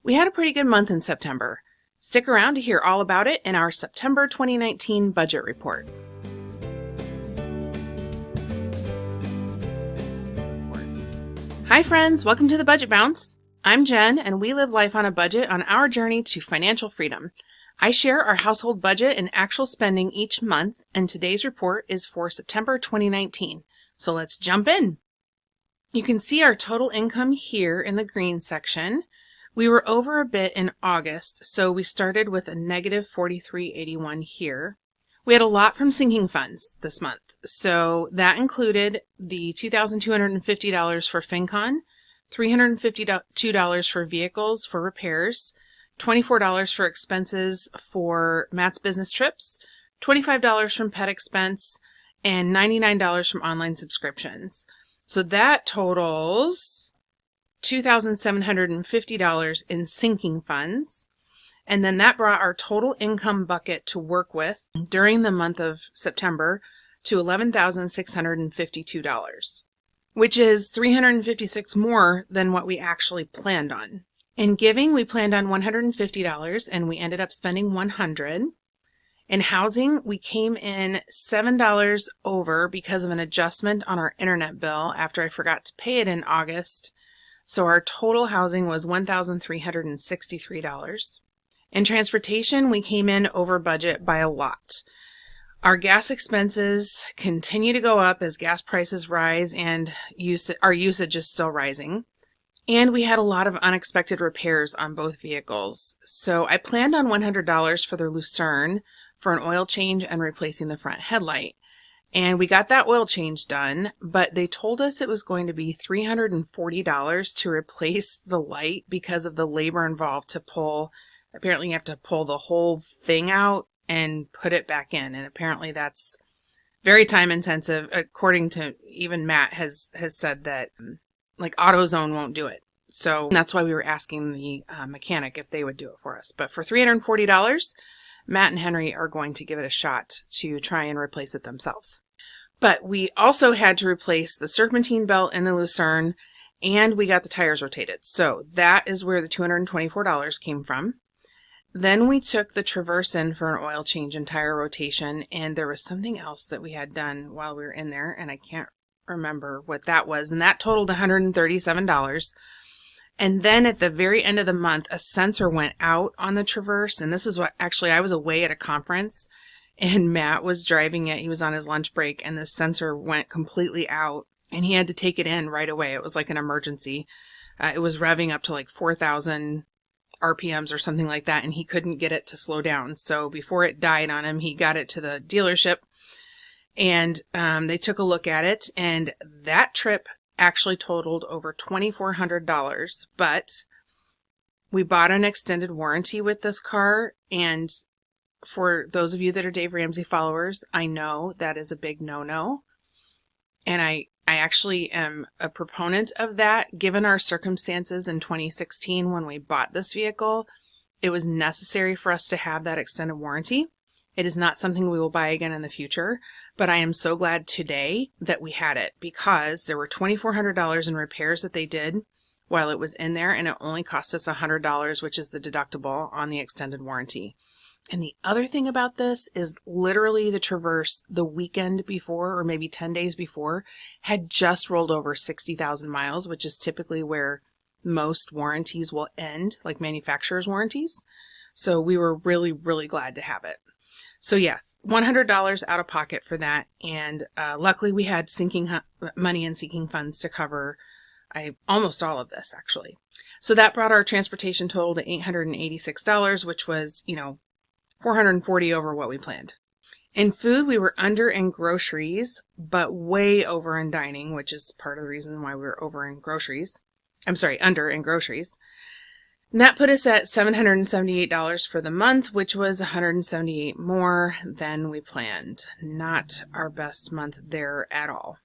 We had a pretty good month in September. Stick around to hear all about it in our September 2019 budget report. Hi friends, welcome to the Budget Bounce. I'm Jen, and we live life on a budget on our journey to financial freedom. I share our household budget and actual spending each month, and today's report is for September 2019. So let's jump in. You can see our total income here in the green section. We were over a bit in August, so we started with a negative $43.81 here. We had a lot from sinking funds this month, so that included the $2,250 for FinCon, $352 for vehicles for repairs, $24 for expenses for Matt's business trips, $25 from pet expense, and $99 from online subscriptions. So that totals $2,750 in sinking funds. And then that brought our total income bucket to work with during the month of September to $11,652, which is $356 more than what we actually planned on. In giving, we planned on $150 and we ended up spending $100. In housing, we came in $7 over because of an adjustment on our internet bill after I forgot to pay it in August. So our total housing was $1,363. In transportation, we came in over budget by a lot. Our gas expenses continue to go up as gas prices rise and our usage is still rising. And we had a lot of unexpected repairs on both vehicles. So I planned on $100 for the Lucerne for an oil change and replacing the front headlight. And we got that oil change done, but they told us it was going to be $340 to replace the light because of the labor involved to pull. Apparently you have to pull the whole thing out and put it back in. And apparently that's very time intensive. According to even Matt has said that like AutoZone won't do it. So that's why we were asking the mechanic if they would do it for us. But for $340, Matt and Henry are going to give it a shot to try and replace it themselves. But we also had to replace the serpentine belt in the Lucerne, and we got the tires rotated. So that is where the $224 came from. Then we took the Traverse in for an oil change and tire rotation, and there was something else that we had done while we were in there, and I can't remember what that was, and that totaled $137. And then at the very end of the month, a sensor went out on the Traverse, and this is what actually I was away at a conference, and Matt was driving it. He was on his lunch break, and the sensor went completely out, and he had to take it in right away. It was like an emergency. It was revving up to like 4,000 RPMs or something like that, and he couldn't get it to slow down. So before it died on him, he got it to the dealership, and they took a look at it, and that trip actually totaled over $2,400, but we bought an extended warranty with this car, and for those of you that are Dave Ramsey followers, I know that is a big no-no, and I actually am a proponent of that. Given our circumstances in 2016 when we bought this vehicle, it was necessary for us to have that extended warranty. It is not something we will buy again in the future, but I am so glad today that we had it because there were $2,400 in repairs that they did while it was in there, and it only cost us $100, which is the deductible on the extended warranty. And the other thing about this is literally the Traverse the weekend before, or maybe 10 days before, had just rolled over 60,000 miles, which is typically where most warranties will end, like manufacturer's warranties. So we were really, really glad to have it. So yes, $100 out of pocket for that, and luckily we had money in sinking funds to cover almost all of this, actually. So that brought our transportation total to $886, which was, $440 over what we planned. In food, we were under in groceries, but way over in dining, which is part of the reason why we were under in groceries. And that put us at $778 for the month, which was $178 more than we planned. Not our best month there at all.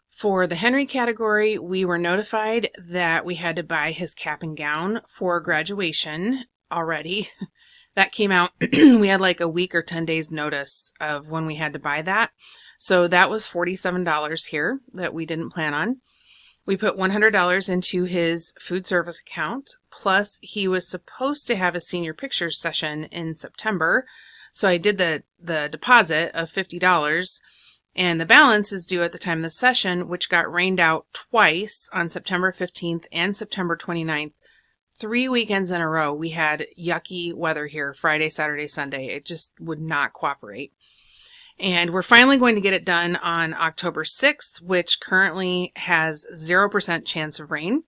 For the Henry category, we were notified that we had to buy his cap and gown for graduation already. That came out, we had like a week or 10 days notice of when we had to buy that. So that was $47 here that we didn't plan on. We put $100 into his food service account, plus he was supposed to have a senior pictures session in September. So I did the deposit of $50, and the balance is due at the time of the session, which got rained out twice on September 15th and September 29th. 3 weekends in a row, we had yucky weather here, Friday, Saturday, Sunday. It just would not cooperate. And we're finally going to get it done on October 6th, which currently has 0% chance of rain.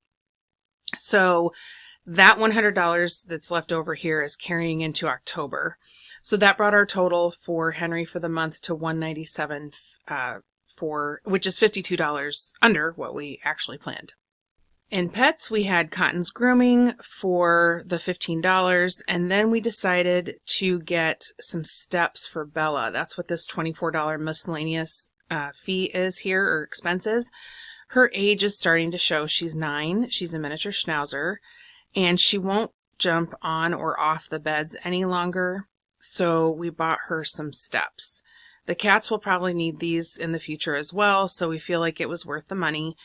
So that $100 that's left over here is carrying into October. So that brought our total for Henry for the month to $197, which is $52 under what we actually planned. In pets, we had Cotton's grooming for the $15, and then we decided to get some steps for Bella. That's what this $24 miscellaneous fee is here, or expenses. Her age is starting to show. She's 9. She's a miniature schnauzer, and she won't jump on or off the beds any longer, so we bought her some steps. The cats will probably need these in the future as well, so we feel like it was worth the money.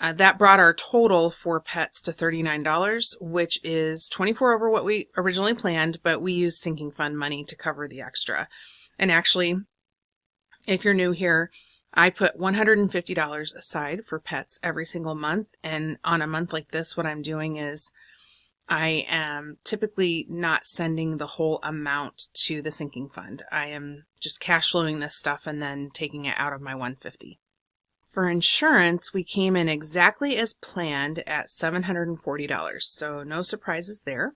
That brought our total for pets to $39, which is $24 over what we originally planned, but we used sinking fund money to cover the extra. And actually, if you're new here, I put $150 aside for pets every single month. And on a month like this, what I'm doing is I am typically not sending the whole amount to the sinking fund. I am just cash flowing this stuff and then taking it out of my $150. For insurance, we came in exactly as planned at $740, so no surprises there.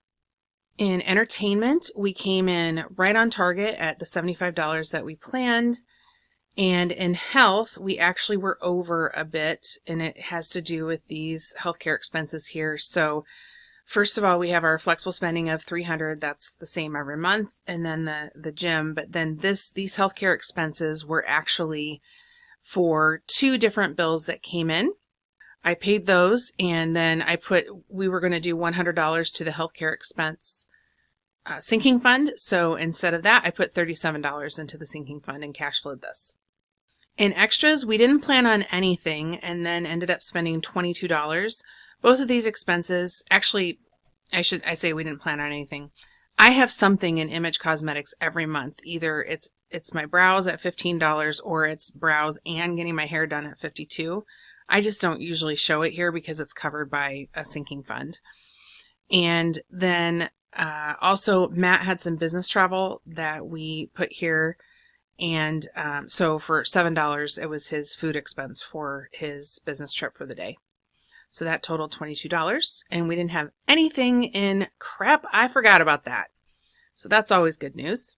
In entertainment, we came in right on target at the $75 that we planned. And in health, we actually were over a bit, and it has to do with these healthcare expenses here. So first of all, we have our flexible spending of $300. That's the same every month. And then the gym. But then these healthcare expenses were actually for 2 different bills that came in. I paid those, and then we were going to do $100 to the healthcare expense sinking fund. So instead of that, I put $37 into the sinking fund and cash flowed this. In extras, we didn't plan on anything and then ended up spending $22. Both of these expenses, actually, I say we didn't plan on anything. I have something in Image Cosmetics every month. Either it's my brows at $15 or it's brows and getting my hair done at $52. I just don't usually show it here because it's covered by a sinking fund. And then also Matt had some business travel that we put here. And so for $7, it was his food expense for his business trip for the day. So that totaled $22. And we didn't have anything in crap. I forgot about that. So that's always good news.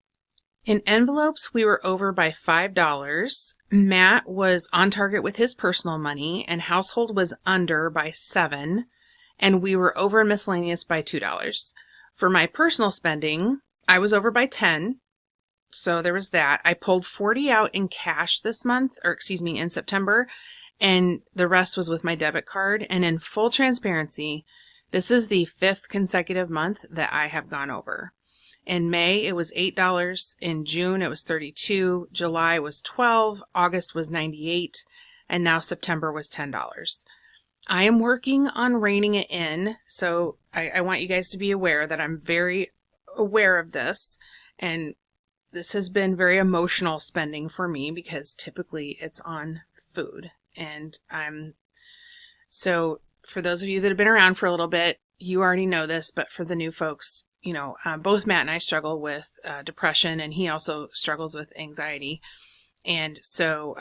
In envelopes, we were over by $5. Matt was on target with his personal money, and household was under by $7. And we were over in miscellaneous by $2. For my personal spending, I was over by $10. So there was that. I pulled $40 out in cash this month, in September, and the rest was with my debit card. And in full transparency, this is the 5th consecutive month that I have gone over. In May, it was $8. In June, it was $32. July was $12. August was $98. And now September was $10. I am working on reining it in. So I want you guys to be aware that I'm very aware of this. And this has been very emotional spending for me because typically it's on food. And so for those of you that have been around for a little bit, you already know this, but for the new folks, both Matt and I struggle with depression, and he also struggles with anxiety. And so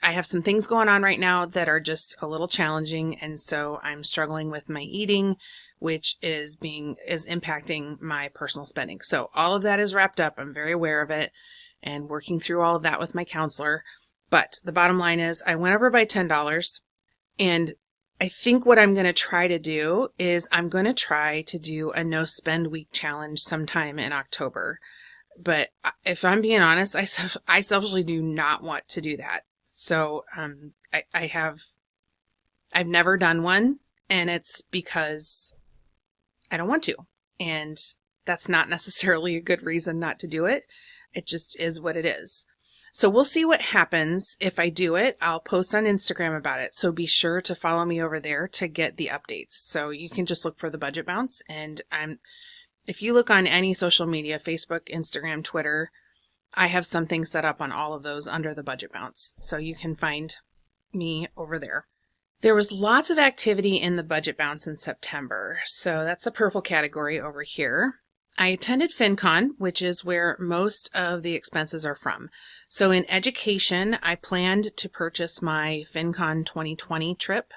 I have some things going on right now that are just a little challenging. And so I'm struggling with my eating, which is impacting my personal spending. So all of that is wrapped up. I'm very aware of it and working through all of that with my counselor. But the bottom line is I went over by $10, and I think what I'm going to try to do is I'm going to try to do a no spend week challenge sometime in October. But if I'm being honest, I selfishly do not want to do that. So I've never done one, and it's because I don't want to. And that's not necessarily a good reason not to do it. It just is what it is. So we'll see what happens. If I do it, I'll post on Instagram about it. So be sure to follow me over there to get the updates. So you can just look for the budget bounce. And if you look on any social media, Facebook, Instagram, Twitter, I have something set up on all of those under the budget bounce. So you can find me over there. There was lots of activity in the budget bounce in September. So that's the purple category over here. I attended FinCon, which is where most of the expenses are from. So in education, I planned to purchase my FinCon 2020 ticket,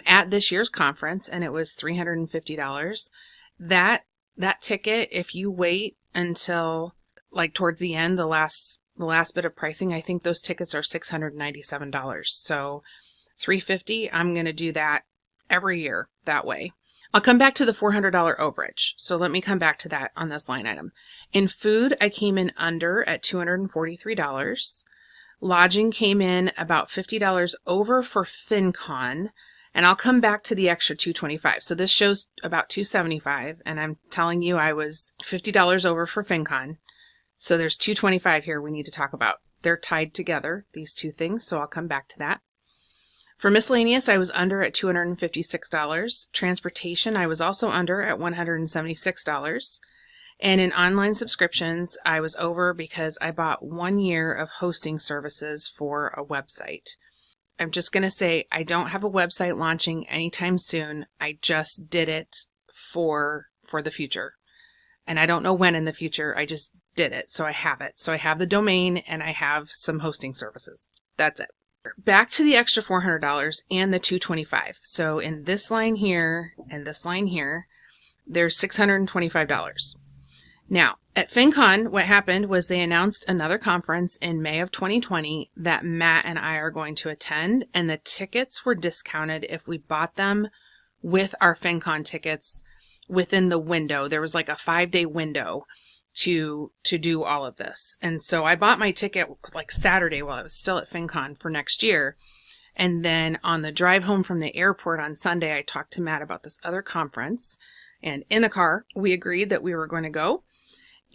at this year's conference, and it was $350. That ticket, if you wait until like towards the end, the last bit of pricing, I think those tickets are $697. So $350, I'm going to do that every year that way. I'll come back to the $400 overage. So let me come back to that on this line item. In food, I came in under at $243. Lodging came in about $50 over for FinCon, and I'll come back to the extra $225. So this shows about $275, and I'm telling you I was $50 over for FinCon. So there's $225 here we need to talk about. They're tied together, these two things, so I'll come back to that. For miscellaneous, I was under at $256. Transportation, I was also under at $176. And in online subscriptions, I was over because I bought 1 year of hosting services for a website. I'm just going to say I don't have a website launching anytime soon. I just did it for the future. And I don't know when in the future. I just did it. So I have it. So I have the domain and I have some hosting services. That's it. Back to the extra $400 and the $225. So in this line here and this line here, there's $625. Now, at FinCon, what happened was they announced another conference in May of 2020 that Matt and I are going to attend, and the tickets were discounted if we bought them with our FinCon tickets within the window. There was like a 5-day window to do all of this. And so I bought my ticket like Saturday while I was still at FinCon for next year. And then on the drive home from the airport on Sunday, I talked to Matt about this other conference. And in the car, we agreed that we were going to go.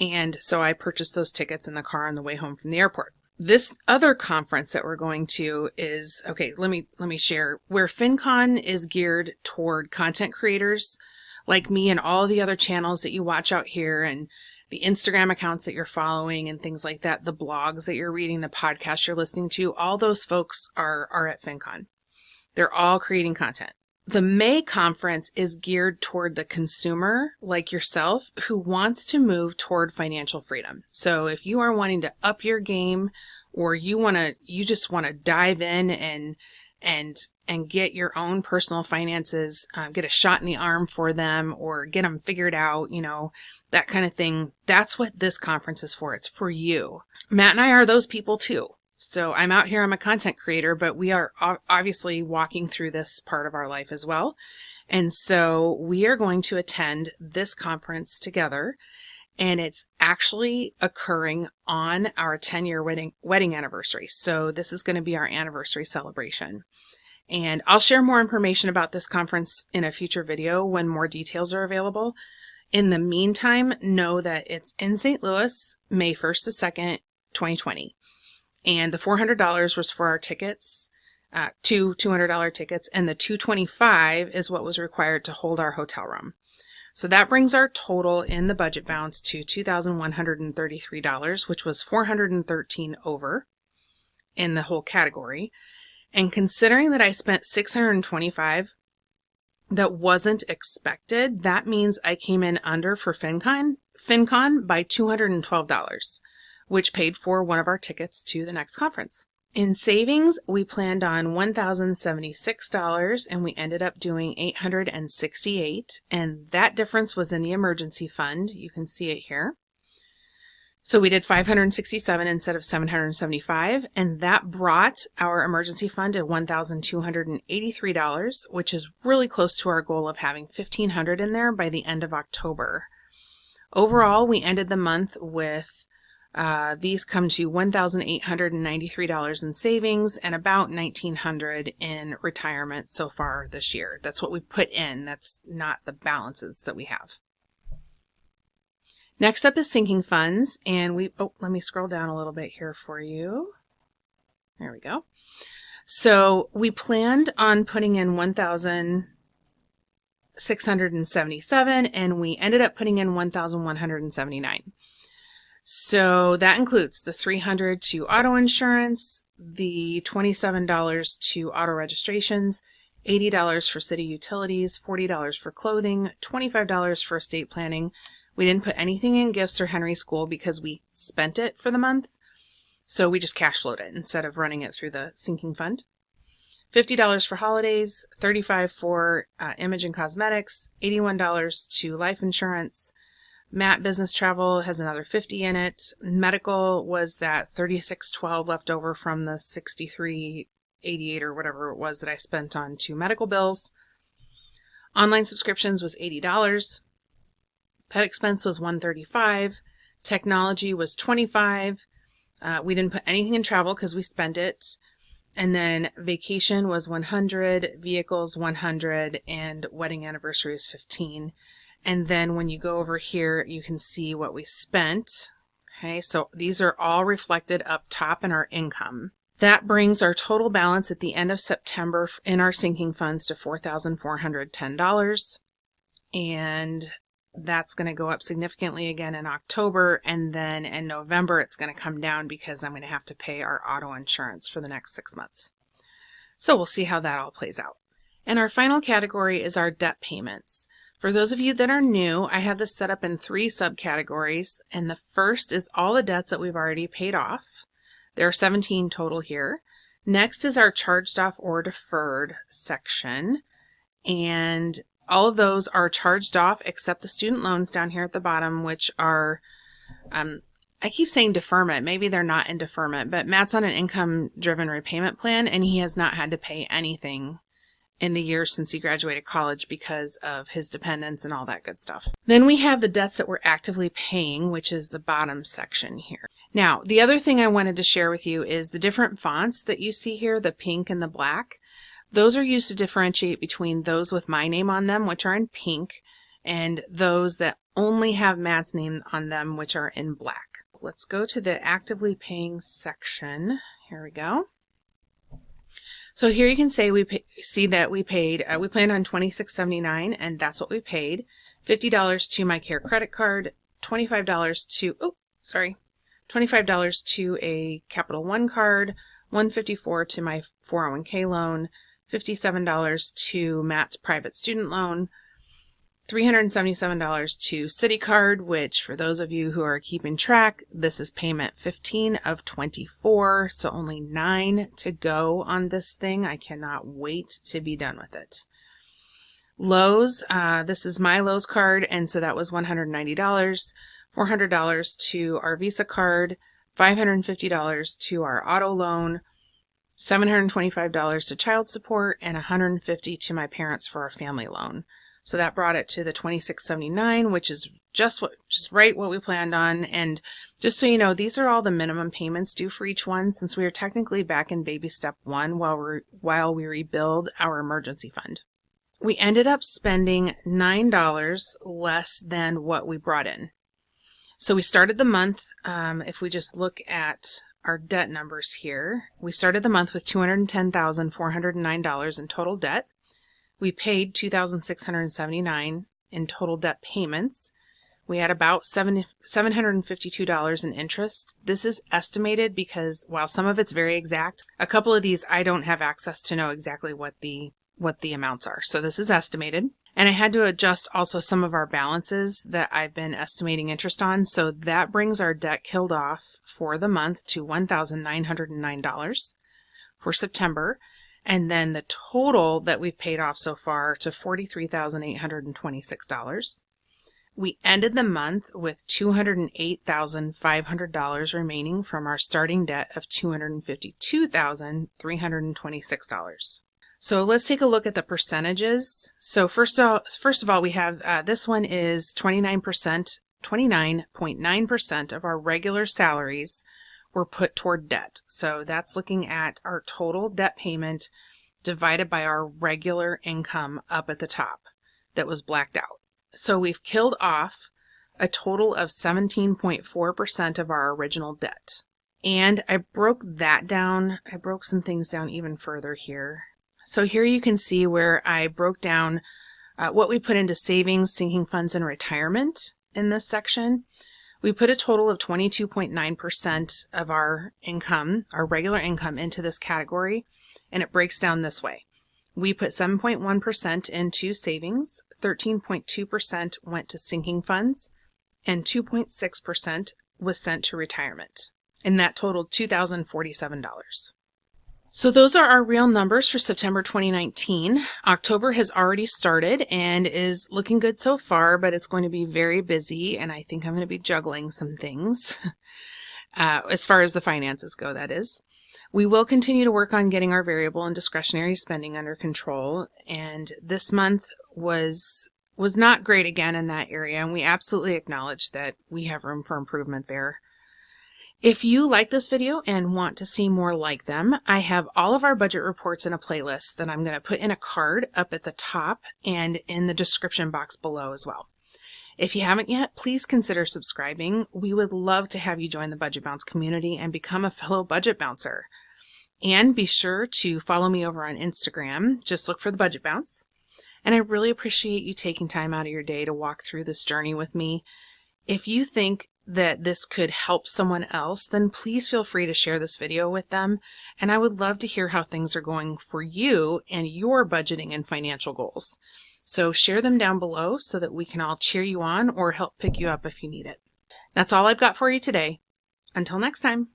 And so I purchased those tickets in the car on the way home from the airport. This other conference that we're going to is, okay, let me share, where FinCon is geared toward content creators like me and all the other channels that you watch out here, and the Instagram accounts that you're following and things like that, the blogs that you're reading, the podcasts you're listening to, all those folks are at FinCon. They're all creating content. The May conference is geared toward the consumer like yourself who wants to move toward financial freedom. So if you are wanting to up your game, or you just want to dive in and get your own personal finances, get a shot in the arm for them, or get them figured out, that kind of thing. That's what this conference is for. It's for you. Matt and I are those people too. So I'm out here, I'm a content creator, but we are obviously walking through this part of our life as well. And so we are going to attend this conference together, and it's actually occurring on our 10-year wedding anniversary. So this is going to be our anniversary celebration. And I'll share more information about this conference in a future video when more details are available. In the meantime, know that it's in St. Louis, May 1st to 2nd, 2020. And the $400 was for our tickets, two $200 tickets, and the $225 is what was required to hold our hotel room. So that brings our total in the budget bounce to $2,133, which was $413 over in the whole category. And considering that I spent $625 that wasn't expected, that means I came in under for FinCon by $212, which paid for one of our tickets to the next conference. In savings, we planned on $1,076 and we ended up doing $868, and that difference was in the emergency fund. You can see it here. So we did $567 instead of $775, and that brought our emergency fund to $1,283, which is really close to our goal of having $1,500 in there by the end of October. Overall, we ended the month with these come to $1,893 in savings and about $1,900 in retirement so far this year. That's what we put in. That's not the balances that we have. Next up is sinking funds, and let me scroll down a little bit here for you. There we go. So we planned on putting in 1,677, and we ended up putting in 1,179. So that includes the $300 to auto insurance, the $27 to auto registrations, $80 for city utilities, $40 for clothing, $25 for estate planning. We didn't put anything in gifts or Henry School because we spent it for the month. So we just cash flowed it instead of running it through the sinking fund. $50 for holidays, $35 for image and cosmetics, $81 to life insurance. Matt business travel has another $50 in it. Medical was that $36.12 left over from the $63.88 or whatever it was that I spent on 2 medical bills. Online subscriptions was $80. Pet expense was $135. Technology was $25. We didn't put anything in travel because we spent it. And then vacation was $100, vehicles $100, and wedding anniversary is $15. And then when you go over here, you can see what we spent. Okay, so these are all reflected up top in our income. That brings our total balance at the end of September in our sinking funds to $4,410. And that's going to go up significantly again in October. And then in November, it's going to come down because I'm going to have to pay our auto insurance for the next 6 months. So we'll see how that all plays out. And our final category is our debt payments. For those of you that are new, I have this set up in 3 subcategories, and the first is all the debts that we've already paid off. There are 17 total here. Next is our charged off or deferred section, and all of those are charged off except the student loans down here at the bottom, which are, I keep saying deferment. Maybe they're not in deferment, but Matt's on an income-driven repayment plan, and he has not had to pay anything in the years since he graduated college because of his dependents and all that good stuff. Then we have the debts that we're actively paying, which is the bottom section here. Now, the other thing I wanted to share with you is the different fonts that you see here, the pink and the black. Those are used to differentiate between those with my name on them, which are in pink, and those that only have Matt's name on them, which are in black. Let's go to the actively paying section. Here we go. So here you can say see that we paid, we planned on $26.79, and that's what we paid. $50 to my Care credit card, $25 to a Capital One card, $154 to my 401k loan, $57 to Matt's private student loan, $377 to Citi Card, which for those of you who are keeping track, this is payment 15 of 24, so only 9 to go on this thing. I cannot wait to be done with it. Lowe's, this is my Lowe's card, and so that was $190, $400 to our Visa card, $550 to our auto loan, $725 to child support, and $150 to my parents for our family loan. So that brought it to the $26.79, which is just right what we planned on. And just so you know, these are all the minimum payments due for each one, since we are technically back in baby step 1 while we rebuild our emergency fund. We ended up spending $9 less than what we brought in. So we started the month, if we just look at our debt numbers here, we started the month with $210,409 in total debt. We paid $2,679 in total debt payments. We had about $752 in interest. This is estimated because while some of it's very exact, a couple of these I don't have access to know exactly what the amounts are. So this is estimated. And I had to adjust also some of our balances that I've been estimating interest on. So that brings our debt killed off for the month to $1,909 for September. And then the total that we've paid off so far to $43,826. We ended the month with $208,500 remaining from our starting debt of $252,326. So let's take a look at the percentages. So first of all, we have this one is 29.9% of our regular salaries were put toward debt. So that's looking at our total debt payment divided by our regular income up at the top that was blacked out. So we've killed off a total of 17.4% of our original debt. And I broke that down. I broke some things down even further here. So here you can see where I broke down what we put into savings, sinking funds, and retirement in this section. We put a total of 22.9% of our income, our regular income, into this category, and it breaks down this way. We put 7.1% into savings, 13.2% went to sinking funds, and 2.6% was sent to retirement. And that totaled $2,047. So those are our real numbers for September 2019. October has already started and is looking good so far, but it's going to be very busy, and I think I'm going to be juggling some things as far as the finances go, that is. We will continue to work on getting our variable and discretionary spending under control, and this month was not great again in that area, and we absolutely acknowledge that we have room for improvement there. If you like this video and want to see more like them, I have all of our budget reports in a playlist that I'm going to put in a card up at the top and in the description box below as well. If you haven't yet, please consider subscribing. We would love to have you join the Budget Bounce community and become a fellow budget bouncer. And be sure to follow me over on Instagram. Just look for the Budget Bounce. And I really appreciate you taking time out of your day to walk through this journey with me. If you think that this could help someone else, then please feel free to share this video with them. And I would love to hear how things are going for you and your budgeting and financial goals. So share them down below so that we can all cheer you on or help pick you up if you need it. That's all I've got for you today. Until next time.